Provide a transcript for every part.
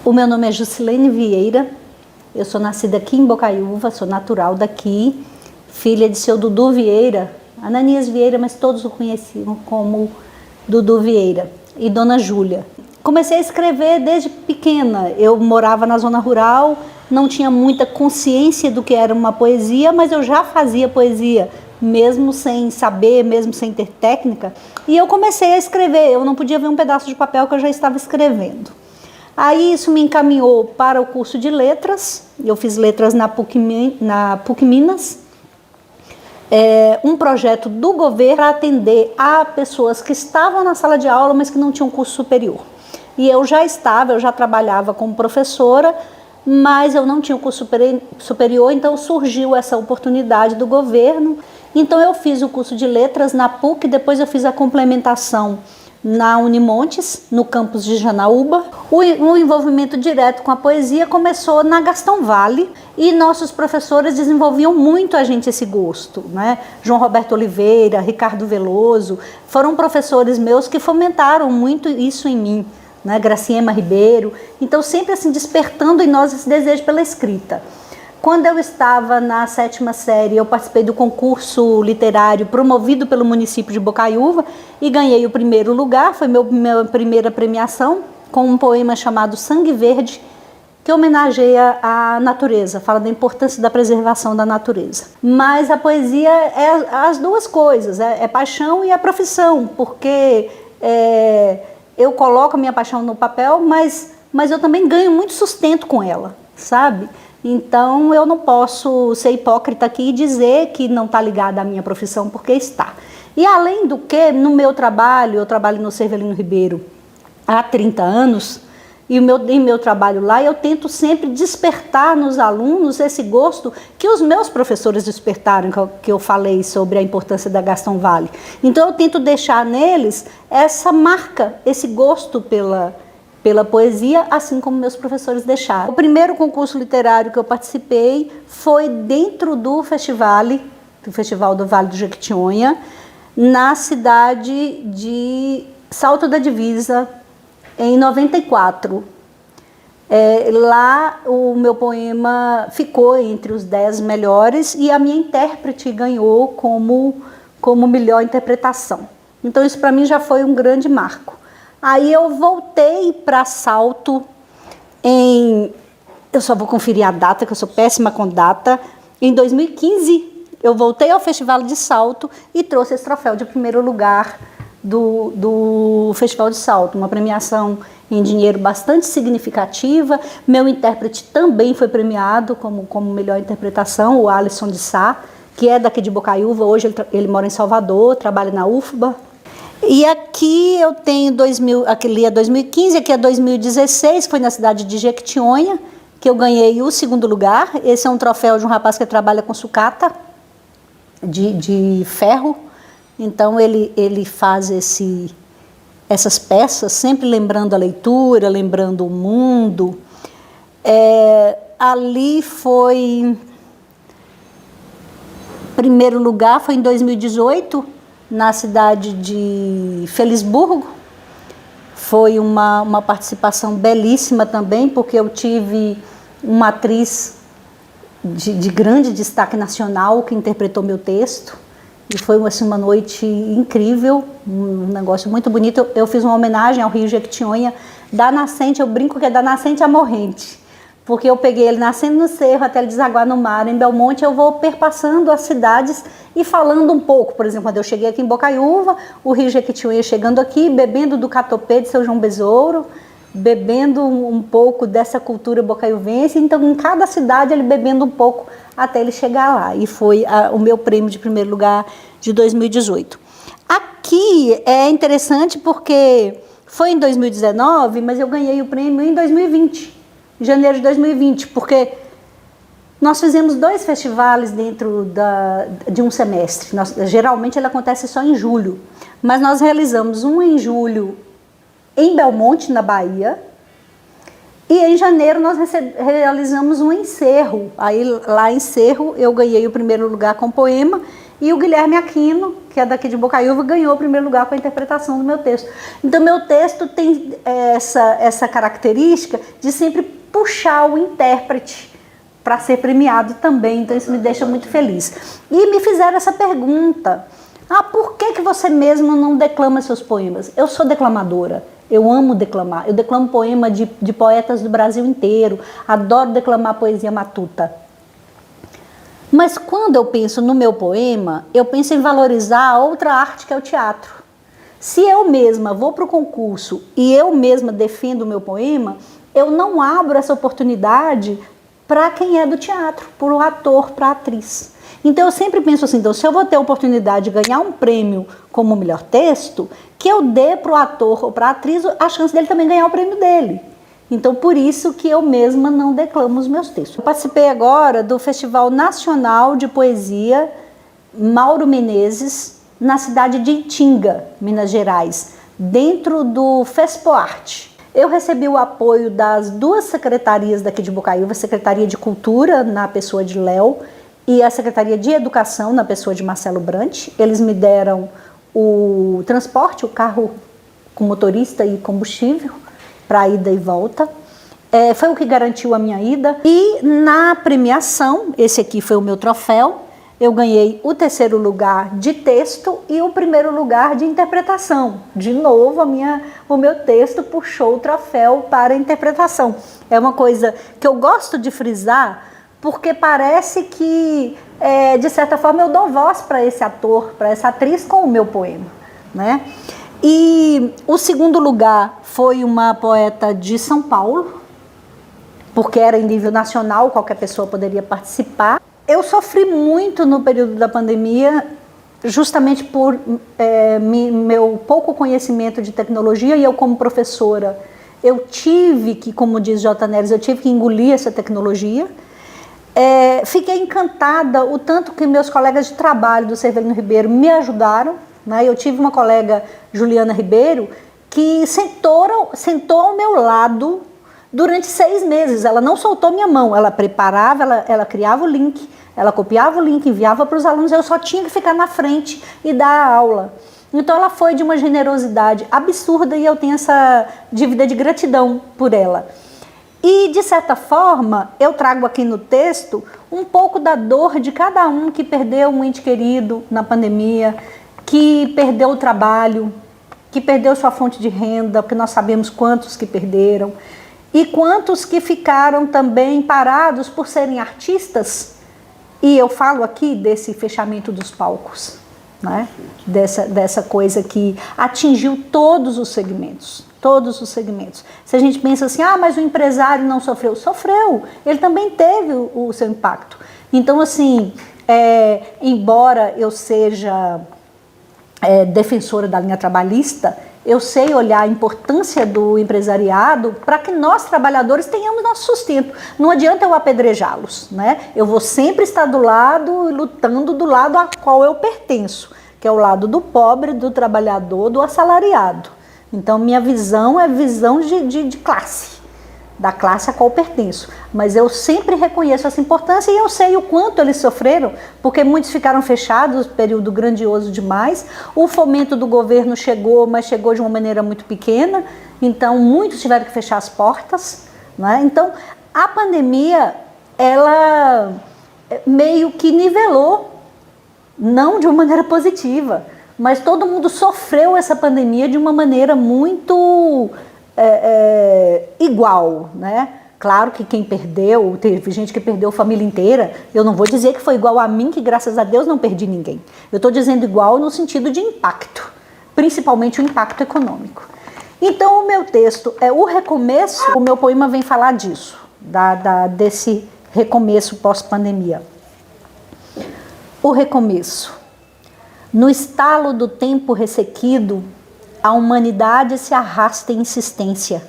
O meu nome é Jusilene Vieira, eu sou nascida aqui em Bocaiúva, sou natural daqui, filha de seu Dudu Vieira, Ananias Vieira, mas todos o conheciam como Dudu Vieira, e Dona Júlia. Comecei a escrever desde pequena, eu morava na zona rural, não tinha muita consciência do que era uma poesia, mas eu já fazia poesia, mesmo sem saber, mesmo sem ter técnica, e eu comecei a escrever, eu não podia ver um pedaço de papel que eu já estava escrevendo. Aí isso me encaminhou para o curso de letras, eu fiz letras na PUC Minas, um projeto do governo para atender a pessoas que estavam na sala de aula, mas que não tinham curso superior. E eu já trabalhava como professora, mas eu não tinha um curso superior, então surgiu essa oportunidade do governo. Então eu fiz o curso de letras na PUC, depois eu fiz a complementação na Unimontes, no campus de Janaúba. O envolvimento direto com a poesia começou na Gastão Vale e nossos professores desenvolviam muito a gente esse gosto, né? João Roberto Oliveira, Ricardo Veloso, foram professores meus que fomentaram muito isso em mim, né? Graciema Ribeiro, então sempre assim despertando em nós esse desejo pela escrita. Quando eu estava na 7ª série, eu participei do concurso literário promovido pelo município de Bocaiúva e ganhei o primeiro lugar, foi minha primeira premiação, com um poema chamado Sangue Verde, que homenageia a natureza, fala da importância da preservação da natureza. Mas a poesia é as duas coisas, é paixão e é profissão, porque eu coloco a minha paixão no papel, mas eu também ganho muito sustento com ela, sabe? Então, eu não posso ser hipócrita aqui e dizer que não está ligada à minha profissão, porque está. E além do que, no meu trabalho, eu trabalho no Cervelino Ribeiro há 30 anos, e em meu trabalho lá, eu tento sempre despertar nos alunos esse gosto que os meus professores despertaram, que eu falei sobre a importância da Gastão Vale. Então, eu tento deixar neles essa marca, esse gosto pela poesia, assim como meus professores deixaram. O primeiro concurso literário que eu participei foi dentro do Festival do Vale do Jequitinhonha, na cidade de Salto da Divisa, em 94. Lá o meu poema ficou entre os 10 melhores e a minha intérprete ganhou como melhor interpretação. Então isso para mim já foi um grande marco. Aí eu voltei para Salto eu só vou conferir a data, que eu sou péssima com data, em 2015 eu voltei ao Festival de Salto e trouxe esse troféu de primeiro lugar do Festival de Salto, uma premiação em dinheiro bastante significativa. Meu intérprete também foi premiado como melhor interpretação, o Alisson de Sá, que é daqui de Bocaiúva, hoje ele mora em Salvador, trabalha na UFBA. E aqui eu tenho aquele é 2015, aqui é 2016, foi na cidade de Jequitinhonha, que eu ganhei o segundo lugar. Esse é um troféu de um rapaz que trabalha com sucata de ferro. Então ele faz essas peças, sempre lembrando a leitura, lembrando o mundo. Ali foi... Primeiro lugar foi em 2018, na cidade de Felisburgo. Foi uma participação belíssima também, porque eu tive uma atriz de grande destaque nacional que interpretou meu texto. E foi assim, uma noite incrível, um negócio muito bonito. Eu fiz uma homenagem ao Rio Jequitinhonha, da nascente, eu brinco que é da nascente à morrente. Porque eu peguei ele nascendo no cerro até ele desaguar no mar. Em Belmonte eu vou perpassando as cidades e falando um pouco. Por exemplo, quando eu cheguei aqui em Bocaiúva, o Rio Jequitinhonha chegando aqui, bebendo do catopê de Seu João Besouro, bebendo um pouco dessa cultura bocaiuvense. Então, em cada cidade ele bebendo um pouco até ele chegar lá. E foi o meu prêmio de primeiro lugar de 2018. Aqui é interessante porque foi em 2019, mas eu ganhei o prêmio em 2020. Em janeiro de 2020, porque nós fizemos 2 festivais dentro de um semestre. Geralmente ele acontece só em julho, mas nós realizamos um em julho em Belmonte, na Bahia, e em janeiro nós realizamos um em Cerro. Aí lá em Cerro eu ganhei o primeiro lugar com poema, e o Guilherme Aquino, que é daqui de Bocaiúva, ganhou o primeiro lugar com a interpretação do meu texto. Então, meu texto tem essa característica de sempre puxar o intérprete para ser premiado também, então isso me deixa muito feliz. E me fizeram essa pergunta, por que você mesmo não declama seus poemas? Eu sou declamadora, eu amo declamar, eu declamo poema de poetas do Brasil inteiro, adoro declamar poesia matuta. Mas quando eu penso no meu poema, eu penso em valorizar a outra arte que é o teatro. Se eu mesma vou para o concurso e eu mesma defendo o meu poema, eu não abro essa oportunidade para quem é do teatro, para o ator, para a atriz. Então eu sempre penso assim, então, se eu vou ter a oportunidade de ganhar um prêmio como melhor texto, que eu dê para o ator ou para a atriz a chance dele também ganhar o prêmio dele. Então por isso que eu mesma não declamo os meus textos. Eu participei agora do Festival Nacional de Poesia Mauro Menezes, na cidade de Itinga, Minas Gerais, dentro do FESPOARTE. Eu recebi o apoio das duas secretarias daqui de Bocaiúva, a Secretaria de Cultura, na pessoa de Léo, e a Secretaria de Educação, na pessoa de Marcelo Brant. Eles me deram o transporte, o carro com motorista e combustível, para ida e volta. Foi o que garantiu a minha ida. E na premiação, esse aqui foi o meu troféu, eu ganhei o 3º lugar de texto e o 1º lugar de interpretação. De novo, o meu texto puxou o troféu para a interpretação. É uma coisa que eu gosto de frisar, porque parece que, de certa forma, eu dou voz para esse ator, para essa atriz com o meu poema, né? E o 2º lugar foi uma poeta de São Paulo, porque era em nível nacional, qualquer pessoa poderia participar. Eu sofri muito no período da pandemia, justamente por meu pouco conhecimento de tecnologia, e eu como professora, eu tive que, como diz J. Neres, eu tive que engolir essa tecnologia. Fiquei encantada o tanto que meus colegas de trabalho do Severino Ribeiro me ajudaram, né? Eu tive uma colega, Juliana Ribeiro, que sentou ao meu lado durante 6 meses. Ela não soltou minha mão, ela preparava, ela criava o link, ela copiava o link, enviava para os alunos, eu só tinha que ficar na frente e dar a aula. Então ela foi de uma generosidade absurda e eu tenho essa dívida de gratidão por ela. E, de certa forma, eu trago aqui no texto um pouco da dor de cada um que perdeu um ente querido na pandemia, que perdeu o trabalho, que perdeu sua fonte de renda, porque nós sabemos quantos que perderam, e quantos que ficaram também parados por serem artistas. E eu falo aqui desse fechamento dos palcos, né? Dessa coisa que atingiu todos os segmentos. Todos os segmentos. Se a gente pensa assim, mas o empresário não sofreu. Sofreu, ele também teve o seu impacto. Então, assim, embora eu seja defensora da linha trabalhista, eu sei olhar a importância do empresariado para que nós, trabalhadores, tenhamos nosso sustento. Não adianta eu apedrejá-los, né? Eu vou sempre estar do lado, lutando do lado a qual eu pertenço, que é o lado do pobre, do trabalhador, do assalariado. Então, minha visão é visão de classe, da classe a qual pertenço. Mas eu sempre reconheço essa importância e eu sei o quanto eles sofreram, porque muitos ficaram fechados, período grandioso demais. O fomento do governo chegou, mas chegou de uma maneira muito pequena. Então, muitos tiveram que fechar as portas, né? Então, a pandemia, ela meio que nivelou, não de uma maneira positiva, mas todo mundo sofreu essa pandemia de uma maneira muito igual, né? Claro que quem perdeu, teve gente que perdeu a família inteira. Eu não vou dizer que foi igual a mim, que graças a Deus não perdi ninguém. Eu estou dizendo igual no sentido de impacto, principalmente o impacto econômico. Então o meu texto é o recomeço, o meu poema vem falar disso, desse recomeço pós-pandemia. O recomeço. No estalo do tempo ressequido, a humanidade se arrasta em insistência,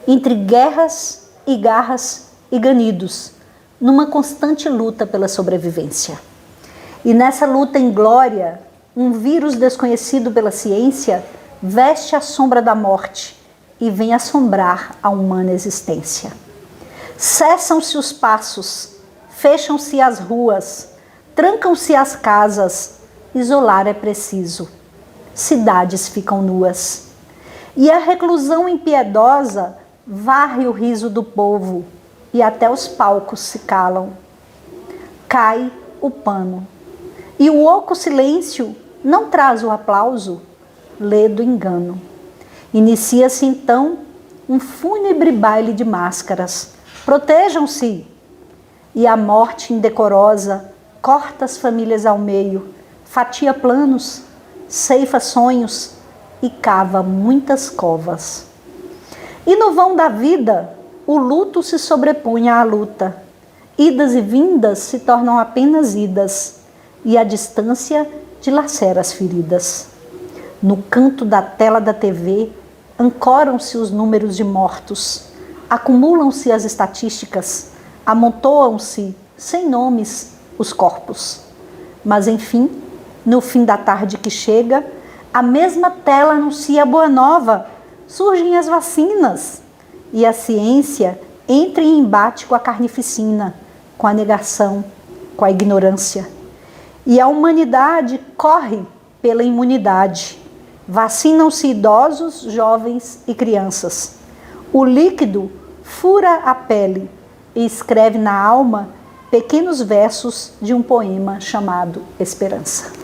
entre guerras e garras e ganidos, numa constante luta pela sobrevivência. E nessa luta em glória, um vírus desconhecido pela ciência veste a sombra da morte e vem assombrar a humana existência. Cessam-se os passos, fecham-se as ruas, trancam-se as casas, isolar é preciso. Cidades ficam nuas. E a reclusão impiedosa varre o riso do povo, e até os palcos se calam. Cai o pano, e o oco silêncio não traz o aplauso, lê do engano. Inicia-se então um fúnebre baile de máscaras. Protejam-se! E a morte indecorosa corta as famílias ao meio, fatia planos, ceifa sonhos e cava muitas covas. E no vão da vida, o luto se sobrepunha à luta. Idas e vindas se tornam apenas idas, e a distância dilacera as feridas. No canto da tela da TV, ancoram-se os números de mortos, acumulam-se as estatísticas, amontoam-se, sem nomes, os corpos. Mas, enfim, no fim da tarde que chega, a mesma tela anuncia a boa nova. Surgem as vacinas e a ciência entra em embate com a carnificina, com a negação, com a ignorância. E a humanidade corre pela imunidade. Vacinam-se idosos, jovens e crianças. O líquido fura a pele e escreve na alma pequenos versos de um poema chamado Esperança.